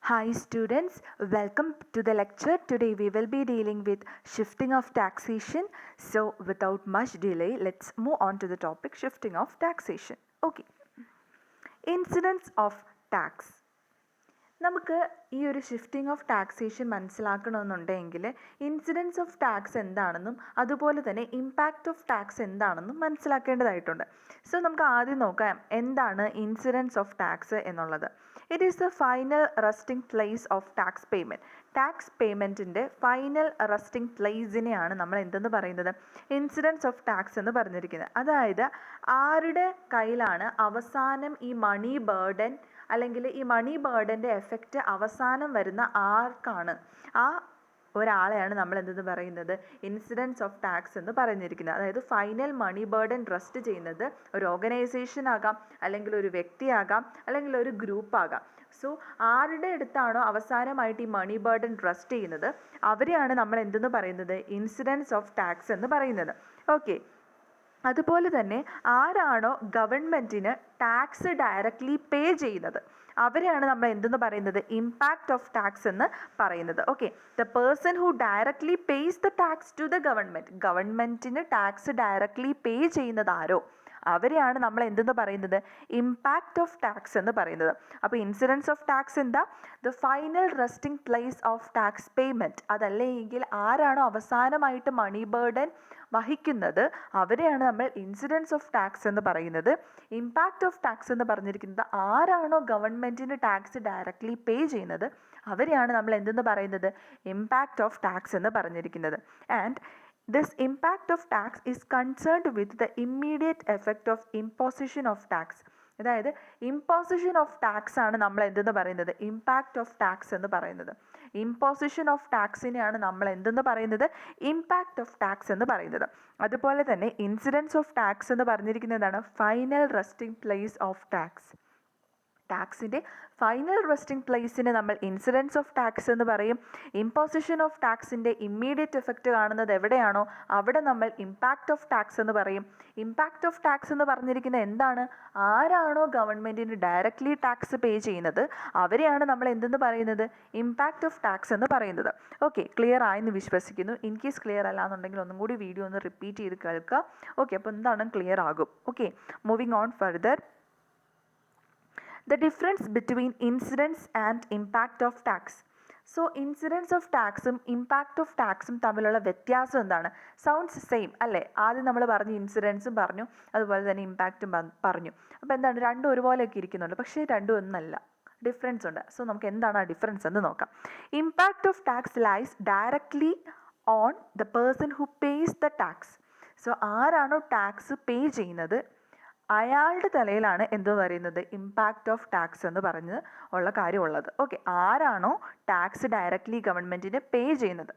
Hi students, welcome to the lecture. Today we will be dealing with shifting of taxation. So without much delay, let's move on to the topic shifting of taxation. Okay. Incidence of tax. നമുക്ക് ഈ ഒരു shifting of taxation മനസ്സിലാക്കണമെന്നുണ്ടെങ്കിൽ incidence of tax എന്താണെന്നും അതുപോലെ തന്നെ impact of tax എന്താണെന്നും മനസ്സിലാക്കേണ്ടതായിട്ടുണ്ട്. So നമുക്ക് ആദ്യം നോക്കാം എന്താണ് ഇൻസിഡൻസ് ഓഫ് ടാക്സ് എന്നുള്ളത്. It is the final resting place of tax payment. Tax പേയ്മെൻറ്റിൻ്റെ ഫൈനൽ റെസ്റ്റിംഗ് പ്ലേസിനെയാണ് നമ്മൾ എന്തെന്ന് പറയുന്നത്, ഇൻസിഡൻസ് ഓഫ് ടാക്സ് എന്ന് പറഞ്ഞിരിക്കുന്നത്. അതായത് ആരുടെ കയ്യിലാണ് അവസാനം ഈ മണി ബേർഡൻ അല്ലെങ്കിൽ ഈ മണി ബേർഡൻ്റെ എഫക്റ്റ് അവസാനം വരുന്ന ആർക്കാണ്, ആ ഒരാളെയാണ് നമ്മൾ എന്തെന്ന് പറയുന്നത്, ഇൻസിഡൻസ് ഓഫ് ടാക്സ് എന്ന് പറഞ്ഞിരിക്കുന്നത്. അതായത് ഫൈനൽ മണി ബേർഡൻ റെസ്റ്റ് ചെയ്യുന്നത് ഒരു ഓർഗനൈസേഷൻ ആകാം, അല്ലെങ്കിൽ ഒരു വ്യക്തിയാകാം, അല്ലെങ്കിൽ ഒരു ഗ്രൂപ്പ് ആകാം. സോ ആരുടെ അടുത്താണോ അവസാനമായിട്ട് ഈ മണി ബേർഡൻ റെസ്റ്റ് ചെയ്യുന്നത് അവരെയാണ് നമ്മൾ എന്തെന്ന് പറയുന്നത്, ഇൻസിഡൻസ് ഓഫ് ടാക്സ് എന്ന് പറയുന്നത്. ഓക്കെ. അതുപോലെ തന്നെ ആരാണോ ഗവൺമെൻറ്റിന് ടാക്സ് ഡയറക്റ്റ്ലി പേ ചെയ്യുന്നത് അവരെയാണ് നമ്മൾ എന്തെന്ന് പറയുന്നത്, ഇമ്പാക്റ്റ് ഓഫ് ടാക്സ് എന്ന് പറയുന്നത്. Okay. The person who directly pays the tax to the government. ഗവൺമെൻറ്റിന് ടാക്സ് ഡയറക്ട്ലി പേ ചെയ്യുന്നത് ആരോ അവരെയാണ് നമ്മൾ എന്തെന്ന് പറയുന്നത്, ഇമ്പാക്റ്റ് ഓഫ് ടാക്സ് എന്ന് പറയുന്നത്. അപ്പോൾ ഇൻസിഡൻസ് ഓഫ് ടാക്സ് എന്താ, the final resting place of tax payment. അതല്ലെങ്കിൽ ആരാണോ അവസാനമായിട്ട് മണി ബേർഡൻ വഹിക്കുന്നത് അവരെയാണ് നമ്മൾ ഇൻസിഡൻസ് ഓഫ് ടാക്സ് എന്ന് പറയുന്നത്. ഇമ്പാക്റ്റ് ഓഫ് ടാക്സ് എന്ന് പറഞ്ഞിരിക്കുന്നത് ആരാണോ ഗവൺമെൻറ്റിന് ടാക്സ് ഡയറക്ട്ലി പേ ചെയ്യുന്നത് അവരെയാണ് നമ്മൾ എന്തെന്ന് പറയുന്നത്, ഇമ്പാക്റ്റ് ഓഫ് ടാക്സ് എന്ന് പറഞ്ഞിരിക്കുന്നത്. And this impact of tax is concerned with the immediate effect of imposition of tax. അതായത് ഇമ്പോസിഷൻ ഓഫ് ടാക്സ് ആണ് നമ്മൾ എന്തെന്ന് പറയുന്നത്, ഇമ്പാക്റ്റ് ഓഫ് ടാക്സ് എന്ന് പറയുന്നത്. ഇമ്പോസിഷൻ ഓഫ് ടാക്സിനെയാണ് നമ്മൾ എന്തെന്ന് പറയുന്നത്, ഇമ്പാക്റ്റ് ഓഫ് ടാക്സ് എന്ന് പറയുന്നത്. അതുപോലെ തന്നെ ഇൻസിഡൻസ് ഓഫ് ടാക്സ് എന്ന് പറഞ്ഞിരിക്കുന്നതാണ് final resting place of tax. ടാക്സിൻ്റെ ഫൈനൽ റെസ്റ്റിംഗ് പ്ലേസിനെ നമ്മൾ ഇൻസിഡൻസ് ഓഫ് ടാക്സ് എന്ന് പറയും. ഇമ്പോസിഷൻ ഓഫ് ടാക്സിൻ്റെ ഇമ്മീഡിയറ്റ് എഫക്റ്റ് കാണുന്നത് എവിടെയാണോ അവിടെ നമ്മൾ ഇമ്പാക്റ്റ് ഓഫ് ടാക്സ് എന്ന് പറയും. ഇമ്പാക്റ്റ് ഓഫ് ടാക്സ് എന്ന് പറഞ്ഞിരിക്കുന്നത് എന്താണ്, ആരാണോ ഗവൺമെൻറ്റിന് ഡയറക്റ്റ്ലി ടാക്സ് പേ ചെയ്യുന്നത് അവരെയാണ് നമ്മൾ എന്തെന്ന് പറയുന്നത്, ഇമ്പാക്റ്റ് ഓഫ് ടാക്സ് എന്ന് പറയുന്നത്. ഓക്കെ, ക്ലിയർ ആയെന്ന് വിശ്വസിക്കുന്നു. ഇൻ കേസ് ക്ലിയർ അല്ല എന്നുണ്ടെങ്കിൽ ഒന്നും കൂടി വീഡിയോ ഒന്ന് റിപ്പീറ്റ് ചെയ്ത് കേൾക്കുക. ഓക്കെ, അപ്പോൾ എന്താണ് ക്ലിയർ ആകും. Okay, moving on further. The difference between incidence and impact of tax. So incidence of taxും impact of taxും തമ്മിലുള്ള വ്യത്യാസം എന്താണ്? സൗണ്ട്സ് സെയിം അല്ലേ? ആദ്യം നമ്മൾ പറഞ്ഞു ഇൻസിഡൻസും പറഞ്ഞു, അതുപോലെ തന്നെ ഇമ്പാക്റ്റും പറഞ്ഞു. അപ്പോൾ എന്താണ്, രണ്ടും ഒരുപോലെയൊക്കെ ഇരിക്കുന്നുണ്ട്, പക്ഷേ രണ്ടും ഒന്നല്ല, ഡിഫറൻസ് ഉണ്ട്. സോ നമുക്ക് എന്താണ് ആ ഡിഫറൻസ് എന്ന് നോക്കാം. Impact of tax lies directly on the person who pays the tax. So ആരാണോ ടാക്സ് പേ ചെയ്യുന്നത് അയാളുടെ തലയിലാണ് എന്ത് പറയുന്നത്, ഇമ്പാക്റ്റ് ഓഫ് ടാക്സ് എന്ന് പറഞ്ഞ് ഉള്ള കാര്യമുള്ളത്. ഓക്കെ, ആരാണോ ടാക്സ് ഡയറക്ട്ലി ഗവൺമെൻറ്റിന് പേ ചെയ്യുന്നത്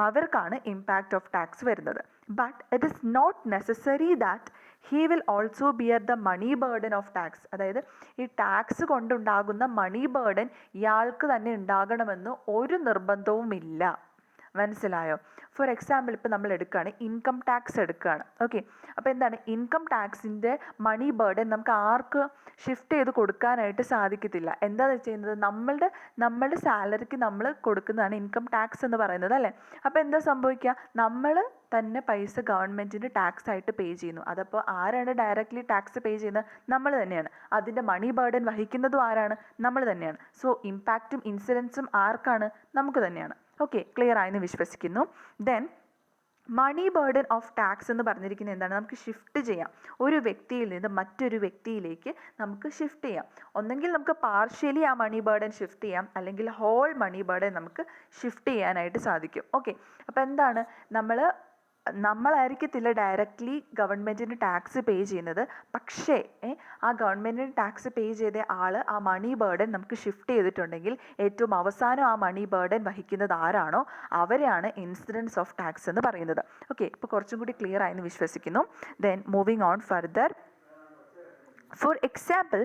അവർക്കാണ് ഇമ്പാക്റ്റ് ഓഫ് ടാക്സ് വരുന്നത്. But it is not necessary that he will also bear the money burden of tax. അതായത് ഈ ടാക്സ് കൊണ്ടുണ്ടാകുന്ന മണി ബേർഡൻ ഇയാൾക്ക് തന്നെ ഉണ്ടാകണമെന്ന് ഒരു നിർബന്ധവുമില്ല. മനസ്സിലായോ? ഫോർ എക്സാമ്പിൾ ഇപ്പോൾ നമ്മൾ എടുക്കുകയാണ്, ഇൻകം ടാക്സ് എടുക്കുകയാണ്. ഓക്കെ, അപ്പോൾ എന്താണ്, ഇൻകം ടാക്സിൻ്റെ മണി ബേർഡൻ നമുക്ക് ആർക്ക് ഷിഫ്റ്റ് ചെയ്ത് കൊടുക്കാനായിട്ട് സാധിക്കത്തില്ല. എന്താണെന്ന് വെച്ച് കഴിഞ്ഞാൽ നമ്മളുടെ സാലറിക്ക് നമ്മൾ കൊടുക്കുന്നതാണ് ഇൻകം ടാക്സ് എന്ന് പറയുന്നത് അല്ലേ. അപ്പോൾ എന്താ സംഭവിക്കുക, നമ്മൾ തന്നെ പൈസ ഗവൺമെൻറ്റിന് ടാക്സ് ആയിട്ട് പേ ചെയ്യുന്നു. അതപ്പോൾ ആരാണ് ഡയറക്റ്റ്ലി ടാക്സ് പേ ചെയ്യുന്നത്, നമ്മൾ തന്നെയാണ്. അതിൻ്റെ മണി ബേർഡൻ വഹിക്കുന്നതും ആരാണ്, നമ്മൾ തന്നെയാണ്. സോ ഇമ്പാക്റ്റും ഇൻസിഡൻസും ആർക്കാണ്, നമുക്ക് തന്നെയാണ്. ഓക്കെ, ക്ലിയർ ആയെന്ന് വിശ്വസിക്കുന്നു. Then money burden of tax എന്ന് പറഞ്ഞിരിക്കുന്നത് എന്താണ്, നമുക്ക് ഷിഫ്റ്റ് ചെയ്യാം. ഒരു വ്യക്തിയിൽ നിന്ന് മറ്റൊരു വ്യക്തിയിലേക്ക് നമുക്ക് ഷിഫ്റ്റ് ചെയ്യാം. ഒന്നെങ്കിൽ നമുക്ക് പാർഷ്യലി ആ മണി ബേർഡൻ ഷിഫ്റ്റ് ചെയ്യാം, അല്ലെങ്കിൽ ഹോൾ മണി ബേർഡൻ നമുക്ക് ഷിഫ്റ്റ് ചെയ്യാനായിട്ട് സാധിക്കും. ഓക്കെ, അപ്പോൾ എന്താണ്, നമ്മളായിരിക്കത്തില്ല ഡയറക്റ്റ്ലി ഗവൺമെൻറ്റിന് ടാക്സ് പേ ചെയ്യുന്നത്, പക്ഷേ ആ ഗവൺമെൻറ്റിന് ടാക്സ് പേ ചെയ്ത ആൾ ആ മണി ബേർഡൻ നമുക്ക് ഷിഫ്റ്റ് ചെയ്തിട്ടുണ്ടെങ്കിൽ ഏറ്റവും അവസാനം ആ മണി ബേർഡൻ വഹിക്കുന്നത് ആരാണോ അവരെയാണ് ഇൻസിഡൻസ് ഓഫ് ടാക്സ് എന്ന് പറയുന്നത്. ഓക്കെ, ഇപ്പോൾ കുറച്ചും കൂടി ക്ലിയർ ആയെന്ന് വിശ്വസിക്കുന്നു. Then moving on further. For example,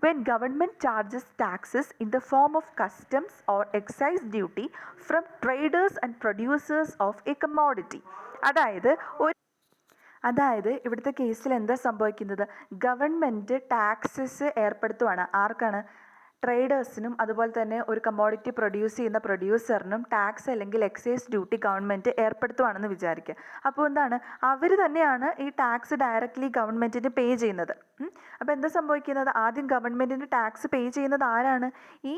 when government charges taxes in the form of customs or excise duty from traders and producers of a commodity. അതായത് ഇവിടുത്തെ കേസിൽ എന്താ സംഭവിക്കുന്നത്, ഗവൺമെൻറ് ടാക്സസ് ഏർപ്പെടുത്തുവാണ്. ആർക്കാണ്, ട്രേഡേഴ്സിനും അതുപോലെ തന്നെ ഒരു കമ്മോഡിറ്റി പ്രൊഡ്യൂസ് ചെയ്യുന്ന പ്രൊഡ്യൂസറിനും ടാക്സ് അല്ലെങ്കിൽ എക്സൈസ് ഡ്യൂട്ടി ഗവൺമെൻറ് ഏർപ്പെടുത്തുവാണെന്ന് വിചാരിക്കുക. അപ്പോൾ എന്താണ്, അവർ തന്നെയാണ് ഈ ടാക്സ് ഡയറക്റ്റ്ലി ഗവൺമെൻറ്റിന് പേ ചെയ്യുന്നത്. അപ്പോൾ എന്താ സംഭവിക്കുന്നത്, ആദ്യം ഗവൺമെൻറ്റിന് ടാക്സ് പേ ചെയ്യുന്നത് ആരാണ്, ഈ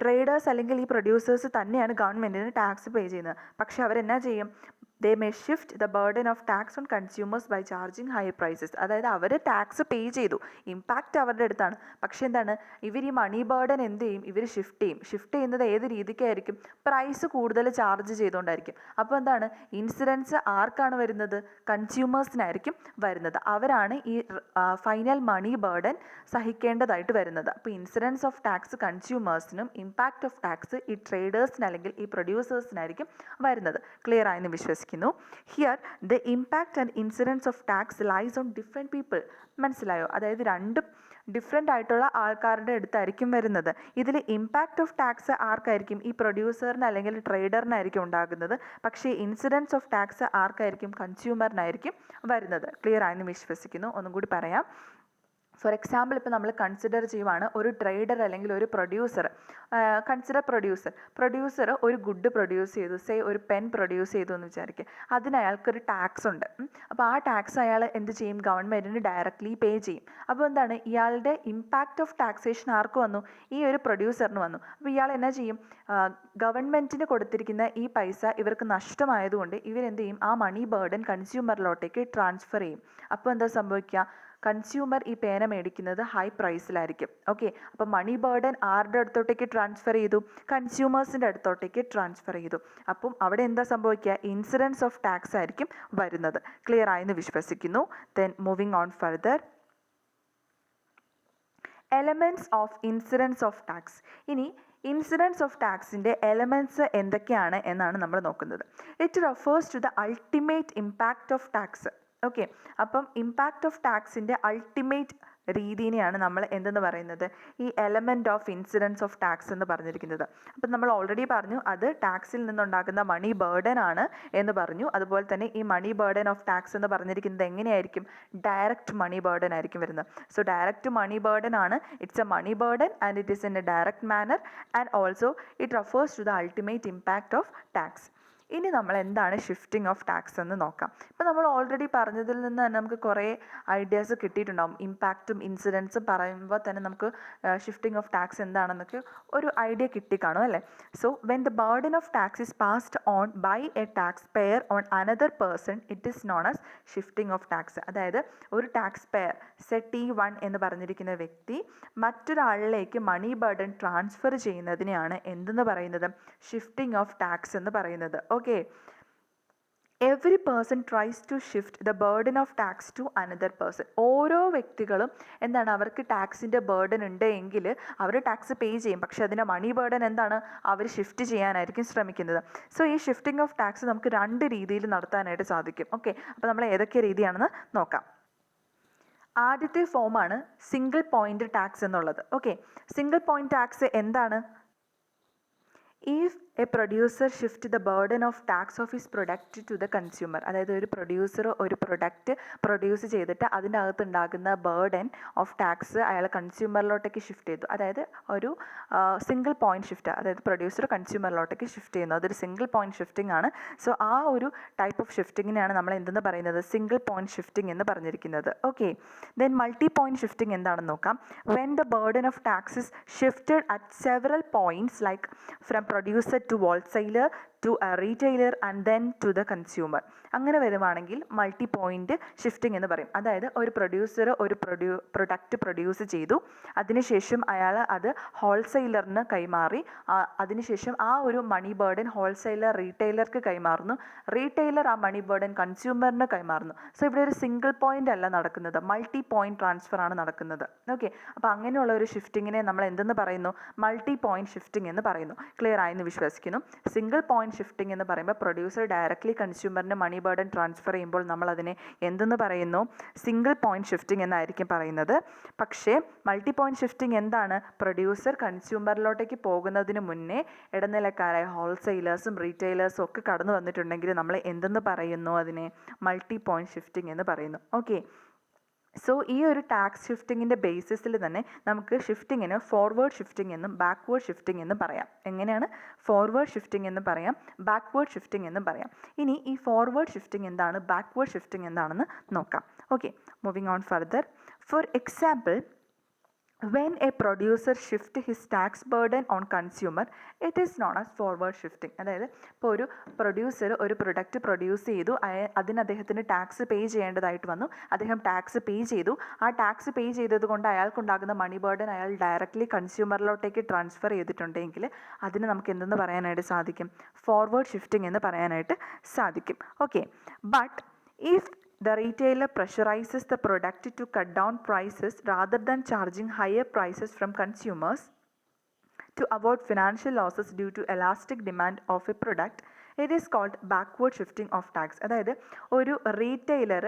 ട്രേഡേഴ്സ് അല്ലെങ്കിൽ ഈ പ്രൊഡ്യൂസേഴ്സ് തന്നെയാണ് ഗവൺമെൻറ്റിന് ടാക്സ് പേ ചെയ്യുന്നത്. പക്ഷെ അവരെന്നാ ചെയ്യും, they may shift the burden of tax on consumers by charging higher prices. അതായത് അവർ ടാക്സ് പേ ചെയ്തു, ഇമ്പാക്റ്റ് അവരുടെ അടുത്താണ്. പക്ഷെ എന്താണ്, ഇവർ ഈ മണി ബേർഡൻ എന്ത് ചെയ്യും, ഇവർ ഷിഫ്റ്റ് ചെയ്യുന്നത് ഏത് രീതിക്കായിരിക്കും, പ്രൈസ് കൂടുതൽ ചാർജ് ചെയ്തുകൊണ്ടായിരിക്കും. അപ്പോൾ എന്താണ്, ഇൻസിഡൻസ് ആർക്കാണ് വരുന്നത്, കൺസ്യൂമേഴ്സിനായിരിക്കും വരുന്നത്. അവരാണ് ഈ ഫൈനൽ മണി ബേർഡൻ സഹിക്കേണ്ടതായിട്ട് വരുന്നത്. അപ്പോൾ ഇൻസിഡൻസ് ഓഫ് ടാക്സ് കൺസ്യൂമേഴ്സിനും ഇമ്പാക്റ്റ് ഓഫ് ടാക്സ് ഈ ട്രേഡേഴ്സിന് അല്ലെങ്കിൽ ഈ പ്രൊഡ്യൂസേഴ്സിനായിരിക്കും വരുന്നത്. ക്ലിയർ ആയെന്ന് വിശ്വസിക്കുന്നു. Here the impact and incidence of tax lies on different people. മനസ്സിലായോ, അതായത് രണ്ടും ഡിഫറെൻ്റ് ആയിട്ടുള്ള ആൾക്കാരുടെ അടുത്തായിരിക്കും വരുന്നത്. ഇതിൽ ഇമ്പാക്റ്റ് ഓഫ് ടാക്സ് ആർക്കായിരിക്കും, ഈ പ്രൊഡ്യൂസറിന് അല്ലെങ്കിൽ ട്രേഡറിനായിരിക്കും ഉണ്ടാകുന്നത്. പക്ഷേ ഇൻസിഡൻസ് ഓഫ് ടാക്സ് ആർക്കായിരിക്കും, കൺസ്യൂമറിനായിരിക്കും വരുന്നത്. ക്ലിയർ ആയെന്ന് വിശ്വസിക്കുന്നു. ഒന്നും കൂടി പറയാം. ഫോർ എക്സാമ്പിൾ, ഇപ്പോൾ നമ്മൾ കൺസിഡർ ചെയ്യുവാണ് ഒരു ട്രേഡർ അല്ലെങ്കിൽ ഒരു പ്രൊഡ്യൂസർ. കൺസിഡർ പ്രൊഡ്യൂസർ ഒരു ഗുഡ് പ്രൊഡ്യൂസ് ചെയ്തു, സേ ഒരു പെൻ പ്രൊഡ്യൂസ് ചെയ്തു എന്ന് വിചാരിക്കുക. അതിന് അയാൾക്കൊരു ടാക്സ് ഉണ്ട്. അപ്പോൾ ആ ടാക്സ് അയാൾ എന്ത് ചെയ്യും, ഗവൺമെൻറ്റിന് ഡയറക്റ്റ്ലി പേ ചെയ്യും. അപ്പോൾ എന്താണ്, ഇയാളുടെ ഇമ്പാക്റ്റ് ഓഫ് ടാക്സേഷൻ ആർക്ക് വന്നു, ഈ ഒരു പ്രൊഡ്യൂസറിന് വന്നു. അപ്പോൾ ഇയാൾ എന്നാ ചെയ്യും, ഗവൺമെൻറ്റിന് കൊടുത്തിരിക്കുന്ന ഈ പൈസ ഇവർക്ക് നഷ്ടമായതുകൊണ്ട് ഇവരെന്ത് ചെയ്യും, ആ മണി ബേർഡൻ കൺസ്യൂമറിലോട്ടേക്ക് ട്രാൻസ്ഫർ ചെയ്യും. അപ്പോൾ എന്താ സംഭവിക്കുക, കൺസ്യൂമർ ഈ പേന മേടിക്കുന്നത് ഹൈ പ്രൈസിലായിരിക്കും. ഓക്കെ, അപ്പോൾ മണി ബേർഡൻ ആരുടെ അടുത്തോട്ടേക്ക് ട്രാൻസ്ഫർ ചെയ്തു, കൺസ്യൂമേഴ്സിൻ്റെ അടുത്തോട്ടേക്ക് ട്രാൻസ്ഫർ ചെയ്തു. അപ്പം അവിടെ എന്താ സംഭവിക്കുക, ഇൻസിഡൻസ് ഓഫ് ടാക്സ് ആയിരിക്കും വരുന്നത്. ക്ലിയർ ആയെന്ന് വിശ്വസിക്കുന്നു. Then moving on further, elements of incidence of tax. ഇനി ഇൻസിഡൻസ് ഓഫ് ടാക്സിൻ്റെ എലമെൻറ്റ്സ് എന്തൊക്കെയാണ് എന്നാണ് നമ്മൾ നോക്കുന്നത്. It refers to the ultimate impact of tax. Okay, അപ്പം ഇമ്പാക്റ്റ് ഓഫ് ടാക്സിൻ്റെ അൾട്ടിമേറ്റ് രീതിനെയാണ് നമ്മൾ എന്തെന്ന് പറയുന്നത്, ഈ element of incidence of tax എന്ന് പറഞ്ഞിരിക്കുന്നത്. അപ്പം നമ്മൾ ഓൾറെഡി പറഞ്ഞു, അത് ടാക്സിൽ നിന്നുണ്ടാകുന്ന മണി ബേർഡൻ ആണ് എന്ന് പറഞ്ഞു. അതുപോലെ തന്നെ ഈ മണി ബേർഡൻ ഓഫ് ടാക്സ് എന്ന് പറഞ്ഞിരിക്കുന്നത് എങ്ങനെയായിരിക്കും, ഡയറക്റ്റ് മണി ബേർഡൻ ആയിരിക്കും വരുന്നത്. സോ ഡയറക്റ്റ് മണി ബേർഡൻ ആണ്, it's a money burden and it is in a direct manner and also it refers to the ultimate impact of tax. ഇനി നമ്മൾ എന്താണ് shifting of tax എന്ന് നോക്കാം. ഇപ്പോൾ നമ്മൾ ഓൾറെഡി പറഞ്ഞതിൽ നിന്ന് തന്നെ നമുക്ക് കുറേ ഐഡിയാസ് കിട്ടിയിട്ടുണ്ടാകും. ഇമ്പാക്റ്റും ഇൻസിഡൻസും പറയുമ്പോൾ തന്നെ നമുക്ക് ഷിഫ്റ്റിംഗ് ഓഫ് ടാക്സ് എന്താണെന്നൊക്കെ ഒരു ഐഡിയ കിട്ടിക്കാണും അല്ലേ. So when the burden of tax is passed on by a taxpayer on another person it is known as shifting of tax. അതായത് ഒരു ടാക്സ് പെയർ T1 എന്ന് പറഞ്ഞിരിക്കുന്ന വ്യക്തി മറ്റൊരാളിലേക്ക് മണി ബർഡൻ ട്രാൻസ്ഫർ ചെയ്യുന്നതിനെയാണ് എന്തെന്ന് പറയുന്നത്, ഷിഫ്റ്റിംഗ് ഓഫ് ടാക്സ് എന്ന് പറയുന്നത്. Okay, every person tries to shift the burden of tax to another person. ഓരോ വ്യക്തികളും എന്താണ്, അവർക്ക് ടാക്സിൻ്റെ ബേർഡൻ ഉണ്ട് എങ്കിൽ അവർ ടാക്സ് പേ ചെയ്യും. പക്ഷേ അതിൻ്റെ മണി ബേർഡൻ എന്താണ്, അവർ ഷിഫ്റ്റ് ചെയ്യാനായിരിക്കും ശ്രമിക്കുന്നത്. സോ ഈ ഷിഫ്റ്റിംഗ് ഓഫ് ടാക്സ് നമുക്ക് രണ്ട് രീതിയിൽ നടത്താനായിട്ട് സാധിക്കും. ഓക്കെ, അപ്പോൾ നമ്മൾ ഏതൊക്കെ രീതിയാണെന്ന് നോക്കാം. ആദ്യത്തെ ഫോമാണ് സിംഗിൾ പോയിന്റ് ടാക്സ് എന്നുള്ളത്. ഓക്കെ, സിംഗിൾ പോയിന്റ് ടാക്സ് എന്താണ്, if a producer shift the burden of tax of his product to the consumer. അതായത് ഒരു പ്രൊഡ്യൂസർ ഒരു പ്രൊഡക്റ്റ് പ്രൊഡ്യൂസ് ചെയ്തിട്ട് അതിൻ്റെ അകത്തുണ്ടാകുന്ന ബേർഡൻ ഓഫ് ടാക്സ് അയാൾ കൺസ്യൂമറിലോട്ടേക്ക് ഷിഫ്റ്റ് ചെയ്തു. അതായത് ഒരു സിംഗിൾ പോയിന്റ് ഷിഫ്റ്റ്, അതായത് പ്രൊഡ്യൂസർ കൺസ്യൂമറിലോട്ടേക്ക് ഷിഫ്റ്റ് ചെയ്യുന്നു. അതൊരു സിംഗിൾ പോയിന്റ് ഷിഫ്റ്റിംഗ് ആണ്. സോ ആ ഒരു ടൈപ്പ് ഓഫ് ഷിഫ്റ്റിങ്ങിനെയാണ് നമ്മൾ എന്തെന്ന് പറയുന്നത്, സിംഗിൾ പോയിന്റ് ഷിഫ്റ്റിംഗ് എന്ന് പറഞ്ഞിരിക്കുന്നത്. Okay, then multi point shifting എന്താണെന്ന് നോക്കാം. When the burden of tax is shifted at several points like from producer to wholesaler to a retailer and then to the consumer. അങ്ങനെ വരുവാണെങ്കിൽ multi point shifting എന്ന് പറയും. അതായത് ഒരു producer ഒരു product produce ചെയ്തു, അതിനുശേഷം അയാൾ അത് ഹോൾസെയിലറിന് കൈമാറി, അതിനുശേഷം ആ ഒരു മണി ബേർഡൻ ഹോൾസെയിലർ റീറ്റെയിലർക്ക് കൈമാറുന്നു, റീറ്റെയിലർ ആ മണി ബേർഡൻ കൺസ്യൂമറിന് കൈമാറുന്നു. സോ ഇവിടെ ഒരു സിംഗിൾ പോയിന്റ് അല്ല നടക്കുന്നത്, മൾട്ടി പോയിന്റ് ട്രാൻസ്ഫർ ആണ് നടക്കുന്നത്. ഓക്കെ, അപ്പോൾ അങ്ങനെയുള്ള ഒരു ഷിഫ്റ്റിങ്ങിനെ നമ്മൾ എന്തെന്ന് പറയുന്നു, മൾട്ടി പോയിന്റ് ഷിഫ്റ്റിംഗ് എന്ന് പറയുന്നു. ക്ലിയർ ആയെന്ന് വിശ്വസിക്കുന്നു. സിംഗിൾ പോയിന്റ് ഷിഫ്റ്റിംഗ് എന്ന് പറയുമ്പോൾ പ്രൊഡ്യൂസർ ഡയറക്റ്റ്ലി കൺസ്യൂമറിന് മണി ബേർഡൻ ട്രാൻസ്ഫർ ചെയ്യുമ്പോൾ നമ്മൾ അതിനെ എന്തെന്ന് പറയുന്നു, സിംഗിൾ പോയിന്റ് ഷിഫ്റ്റിംഗ് എന്നായിരിക്കും പറയുന്നത്. പക്ഷേ മൾട്ടി പോയിന്റ് ഷിഫ്റ്റിംഗ് എന്താണ്, പ്രൊഡ്യൂസർ കൺസ്യൂമറിലോട്ടേക്ക് പോകുന്നതിന് മുന്നേ ഇടനിലക്കാരായ ഹോൾസെയിലേഴ്സും റീറ്റെയിലേഴ്സും ഒക്കെ കടന്നു വന്നിട്ടുണ്ടെങ്കിൽ നമ്മൾ എന്തെന്ന് പറയുന്നു, അതിനെ മൾട്ടി പോയിന്റ് ഷിഫ്റ്റിംഗ് എന്ന് പറയുന്നു. ഓക്കെ, സോ ഈ ഒരു ടാക്സ് ഷിഫ്റ്റിങ്ങിൻ്റെ ബേസിസിൽ തന്നെ നമുക്ക് ഷിഫ്റ്റിങ്ങിന് ഫോർവേഡ് ഷിഫ്റ്റിംഗ് എന്നും ബാക്ക്വേർഡ് ഷിഫ്റ്റിംഗ് എന്നും പറയാം. എങ്ങനെയാണ്? ഫോർവേഡ് ഷിഫ്റ്റിംഗ് എന്ന് പറയാം, ബാക്ക്വേർഡ് ഷിഫ്റ്റിംഗ് എന്നും പറയാം. ഇനി ഈ ഫോർവേഡ് ഷിഫ്റ്റിംഗ് എന്താണ്, ബാക്ക്വേർഡ് ഷിഫ്റ്റിംഗ് എന്താണെന്ന് നോക്കാം. Okay, moving on further. For example, when a producer shift his tax burden on consumer, it is known as forward shifting. അതായത് ഇപ്പോൾ ഒരു പ്രൊഡ്യൂസർ ഒരു പ്രൊഡക്റ്റ് പ്രൊഡ്യൂസ് ചെയ്തു, അതിന് അദ്ദേഹത്തിന് ടാക്സ് പേ ചെയ്യേണ്ടതായിട്ട് വന്നു, അദ്ദേഹം ടാക്സ് പേ ചെയ്തു. ആ ടാക്സ് പേ ചെയ്തത് കൊണ്ട് അയാൾക്കുണ്ടാകുന്ന മണി ബർഡൻ അയാൾ ഡയറക്റ്റ്ലി കൺസ്യൂമറിലോട്ടേക്ക് ട്രാൻസ്ഫർ ചെയ്തിട്ടുണ്ടെങ്കിൽ അതിന് നമുക്ക് എന്തെന്ന് പറയാനായിട്ട് സാധിക്കും? ഫോർവേഡ് ഷിഫ്റ്റിംഗ് എന്ന് പറയാനായിട്ട് സാധിക്കും. Okay, but if the retailer pressurizes the product to cut down prices rather than charging higher prices from consumers to avoid financial losses due to elastic demand of a product, it is called backward shifting of tax. അതായത് ഒരു retailer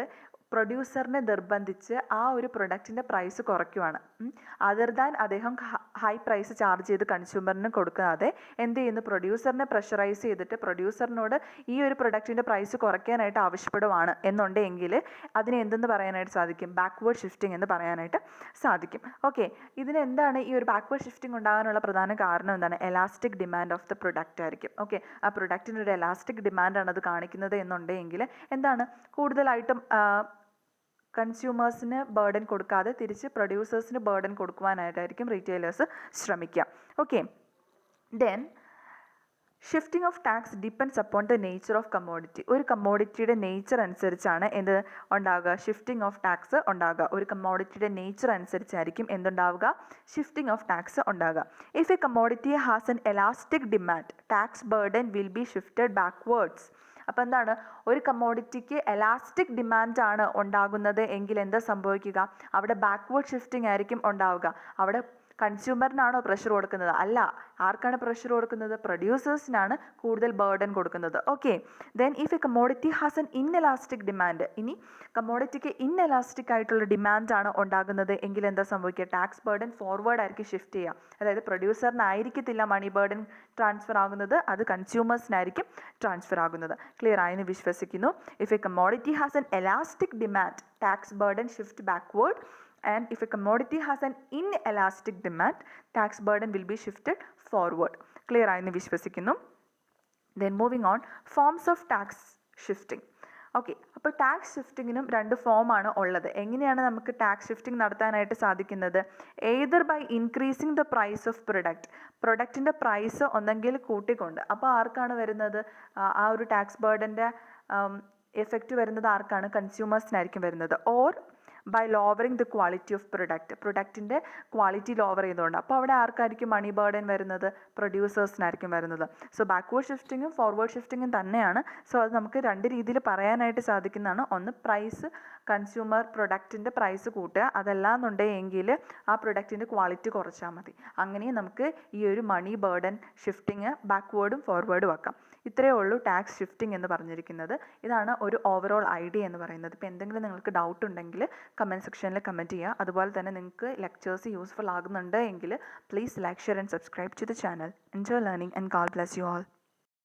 പ്രൊഡ്യൂസറിനെ നിർബന്ധിച്ച് ആ ഒരു പ്രൊഡക്റ്റിൻ്റെ price കുറയ്ക്കുവാണ്. Other than അദ്ദേഹം high price charge ചെയ്ത് കൺസ്യൂമറിന് കൊടുക്കാതെ എന്ത് ചെയ്യുന്നു? പ്രൊഡ്യൂസറിനെ പ്രഷറൈസ് ചെയ്തിട്ട് പ്രൊഡ്യൂസറിനോട് ഈ ഒരു പ്രൊഡക്റ്റിൻ്റെ പ്രൈസ് കുറയ്ക്കാനായിട്ട് ആവശ്യപ്പെടുവാണ് എന്നുണ്ടെങ്കിൽ അതിനെ എന്തെന്ന് പറയാനായിട്ട് സാധിക്കും? ബാക്ക്വേർഡ് ഷിഫ്റ്റിംഗ് എന്ന് പറയാനായിട്ട് സാധിക്കും. ഓക്കെ, ഇതിനെന്താണ് ഈ ഒരു ബാക്ക്വേർഡ് ഷിഫ്റ്റിംഗ് ഉണ്ടാകാനുള്ള പ്രധാന കാരണം എന്താണ്? Elastic demand of the product ആയിരിക്കും. ഓക്കെ, ആ പ്രൊഡക്റ്റിന് ഒരു എലാസ്റ്റിക് ഡിമാൻഡാണ് അത് കാണിക്കുന്നത് എന്നുണ്ടെങ്കിൽ എന്താണ്? കൂടുതലായിട്ടും കൺസ്യൂമേഴ്സിന് ബേർഡൻ കൊടുക്കാതെ തിരിച്ച് പ്രൊഡ്യൂസേഴ്സിന് ബേർഡൻ കൊടുക്കുവാനായിട്ടായിരിക്കും റീറ്റെയിലേഴ്സ് ശ്രമിക്കുക. Okay, then shifting of tax depends upon the nature of commodity. ഒരു കമ്മോഡിറ്റിയുടെ നേച്ചർ അനുസരിച്ചാണ് എന്ത് ഉണ്ടാവുക? ഷിഫ്റ്റിംഗ് ഓഫ് ടാക്സ് ഉണ്ടാവുക. ഒരു കമ്മോഡിറ്റിയുടെ നേച്ചർ അനുസരിച്ചായിരിക്കും എന്തുണ്ടാവുക? ഷിഫ്റ്റിംഗ് ഓഫ് ടാക്സ് ഉണ്ടാവുക. If A commodity has N elastic demand, tax burden will be shifted backwards. അപ്പോൾ എന്താണ്? ഒരു കമ്മോഡിറ്റിക്ക് എലാസ്റ്റിക് ഡിമാൻഡാണ് ഉണ്ടാകുന്നത് എങ്കിൽ എന്താ സംഭവിക്കുക? അവിടെ ബാക്ക്വേർഡ് ഷിഫ്റ്റിംഗ് ആയിരിക്കും ഉണ്ടാവുക. അവിടെ കൺസ്യൂമറിനാണോ പ്രഷർ കൊടുക്കുന്നത്? അല്ല. ആർക്കാണ് പ്രഷർ കൊടുക്കുന്നത്? പ്രൊഡ്യൂസേഴ്സിനാണ് കൂടുതൽ ബേർഡൻ കൊടുക്കുന്നത്. Okay, then if A commodity has N inelastic demand, ഇനി കമ്മോഡിറ്റിക്ക് ഇൻഎലാസ്റ്റിക് ആയിട്ടുള്ള ഡിമാൻഡാണ് ഉണ്ടാകുന്നത് എങ്കിൽ എന്താ സംഭവിക്കുക? ടാക്സ് ബേർഡൻ ഫോർവേഡ് ആയിരിക്കും ഷിഫ്റ്റ് ചെയ്യുക. അതായത് പ്രൊഡ്യൂസറിനായിരിക്കത്തില്ല മണി ബേർഡൻ ട്രാൻസ്ഫർ ആകുന്നത്, അത് കൺസ്യൂമേഴ്സിനായിരിക്കും ട്രാൻസ്ഫർ ആകുന്നത്. ക്ലിയർ ആയെന്ന് വിശ്വസിക്കുന്നു. If A commodity has N elastic demand, tax burden shift backward. And if a commodity has an inelastic demand, tax burden will be shifted forward. Clear ആയെന്ന് വിശ്വസിക്കുന്നു. Then moving on, forms of tax shifting. Okay, അപ്പോൾ tax ഷിഫ്റ്റിങ്ങിനും രണ്ട് ഫോമാണ് ഉള്ളത്. എങ്ങനെയാണ് നമുക്ക് tax shifting നടത്താനായിട്ട് സാധിക്കുന്നത്? Either by increasing the price of പ്രൊഡക്റ്റിൻ്റെ പ്രൈസ് ഒന്നെങ്കിൽ കൂട്ടിക്കൊണ്ട്. അപ്പോൾ ആർക്കാണ് വരുന്നത്? ആ ഒരു ടാക്സ് ബേർഡൻ്റെ എഫക്റ്റ് വരുന്നത് ആർക്കാണ്? കൺസ്യൂമേഴ്സിനായിരിക്കും വരുന്നത്. Or by lowering the quality of പ്രൊഡക്റ്റിൻ്റെ ക്വാളിറ്റി ലോവർ ചെയ്തുകൊണ്ട്. അപ്പോൾ അവിടെ ആർക്കായിരിക്കും മണി ബേർഡൻ വരുന്നത്? പ്രൊഡ്യൂസേഴ്സിനായിരിക്കും വരുന്നത്. സോ ബാക്ക്വേർഡ് ഷിഫ്റ്റിങ്ങും ഫോർവേഡ് ഷിഫ്റ്റിങ്ങും തന്നെയാണ്. സോ അത് നമുക്ക് രണ്ട് രീതിയിൽ പറയാനായിട്ട് സാധിക്കുന്നതാണ്. ഒന്ന്, പ്രൈസ് കൺസ്യൂമർ പ്രൊഡക്റ്റിൻ്റെ പ്രൈസ് കൂട്ടുക, അതല്ലാന്നുണ്ടെങ്കിൽ ആ പ്രൊഡക്റ്റിൻ്റെ ക്വാളിറ്റി കുറച്ചാൽ മതി. അങ്ങനെ നമുക്ക് ഈ ഒരു മണി ബേർഡൻ ഷിഫ്റ്റിങ് ബാക്ക്വേർഡും ഫോർവേഡും ആക്കാം. ഇത്രയേ ഉള്ളൂ ടാക്സ് ഷിഫ്റ്റിംഗ് എന്ന് പറഞ്ഞിരിക്കുന്നത്. ഇതാണ് ഒരു ഓവറോൾ ഐഡിയ എന്ന് പറയുന്നത്. ഇപ്പോൾ എന്തെങ്കിലും നിങ്ങൾക്ക് ഡൗട്ട് ഉണ്ടെങ്കിൽ കമൻറ്റ് സെക്ഷനിൽ കമൻറ്റ് ചെയ്യുക. അതുപോലെ തന്നെ നിങ്ങൾക്ക് ലെക്ചേഴ്സ് യൂസ്ഫുൾ ആകുന്നുണ്ട് എങ്കിൽ please like, share and subscribe to the channel. Enjoy learning and God bless you all.